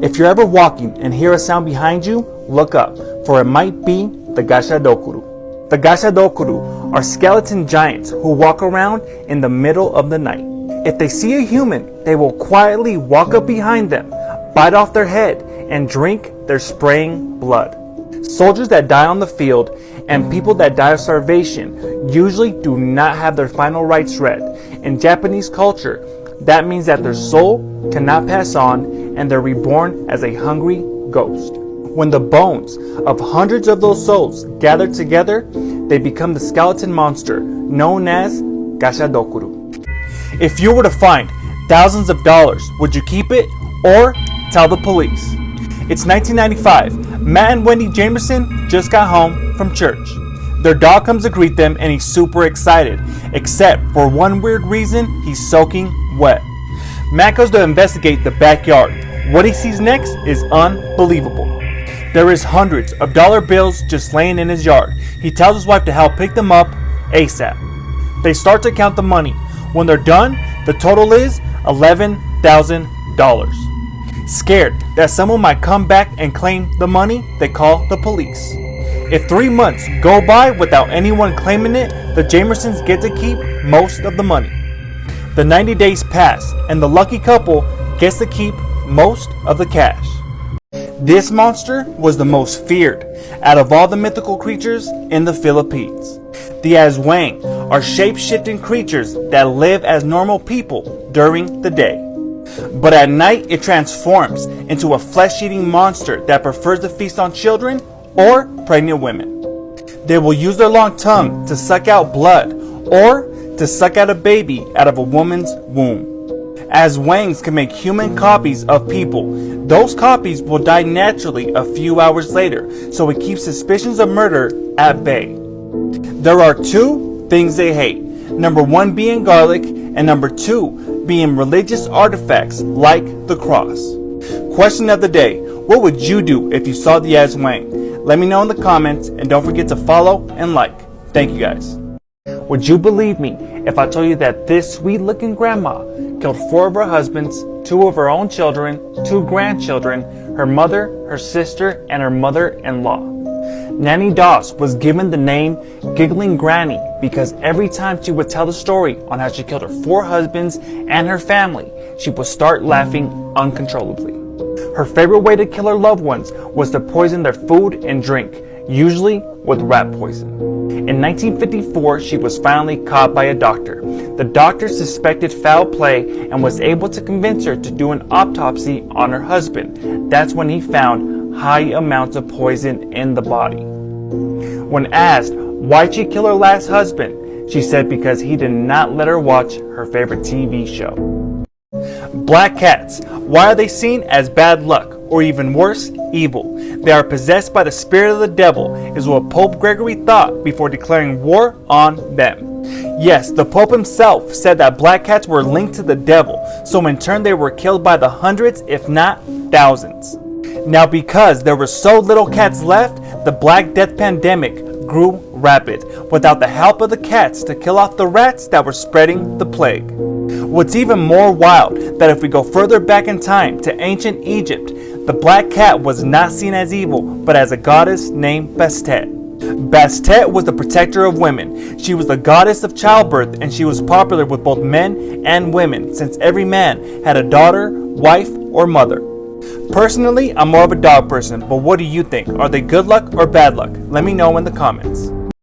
If you're ever walking and hear a sound behind you, look up, for it might be the Gasha Dokuru. The Gasha Dokuru are skeleton giants who walk around in the middle of the night. If they see a human, they will quietly walk up behind them, bite off their head, and drink their spraying blood. Soldiers that die on the field and people that die of starvation usually do not have their final rites read. In Japanese culture, that means that their soul cannot pass on and they're reborn as a hungry ghost. When the bones of hundreds of those souls gather together, they become the skeleton monster known as Gasha Dokuru. If you were to find thousands of dollars, would you keep it or tell the police? It's 1995. Matt and Wendy Jamerson just got home from church. Their dog comes to greet them and he's super excited, except for one weird reason, he's soaking wet. Matt goes to investigate the backyard. What he sees next is unbelievable. There is hundreds of dollar bills just laying in his yard. He tells his wife to help pick them up ASAP. They start to count the money. When they're done, the total is $11,000. Scared that someone might come back and claim the money, they call the police. If 3 months go by without anyone claiming it, the Jamersons get to keep most of the money. The 90 days pass, and the lucky couple gets to keep most of the cash. This monster was the most feared out of all the mythical creatures in the Philippines. The Aswang are shape-shifting creatures that live as normal people during the day. But at night, it transforms into a flesh-eating monster that prefers to feast on children or pregnant women. They will use their long tongue to suck out blood or to suck out a baby out of a woman's womb. Aswangs can make human copies of people. Those copies will die naturally a few hours later, so it keeps suspicions of murder at bay. There are two things they hate. Number one being garlic, and number two being religious artifacts like the cross. Question of the day: what would you do if you saw the Aswang? Let me know in the comments, and don't forget to follow and like. Thank you guys. Would you believe me if I told you that this sweet looking grandma killed 4 of her husbands, 2 of her own children, 2 grandchildren, her mother, her sister, and her mother-in-law? Nanny Doss was given the name Giggling Granny because every time she would tell the story on how she killed her 4 husbands and her family, she would start laughing uncontrollably. Her favorite way to kill her loved ones was to poison their food and drink, usually with rat poison. In 1954, she was finally caught by a doctor. The doctor suspected foul play and was able to convince her to do an autopsy on her husband. That's when he found high amounts of poison in the body. When asked why'd she kill her last husband, she said because he did not let her watch her favorite TV show. Black cats. Why are they seen as bad luck, or even worse, evil? They are possessed by the spirit of the devil, is what Pope Gregory thought before declaring war on them. Yes, the Pope himself said that black cats were linked to the devil, so in turn they were killed by the hundreds, if not thousands. Now because there were so little cats left, the Black Death pandemic grew rapid, without the help of the cats to kill off the rats that were spreading the plague. What's even more wild, that if we go further back in time to ancient Egypt, the black cat was not seen as evil, but as a goddess named Bastet. Bastet was the protector of women. She was the goddess of childbirth, and she was popular with both men and women, since every man had a daughter, wife, or mother. Personally, I'm more of a dog person, but what do you think? Are they good luck or bad luck? Let me know in the comments.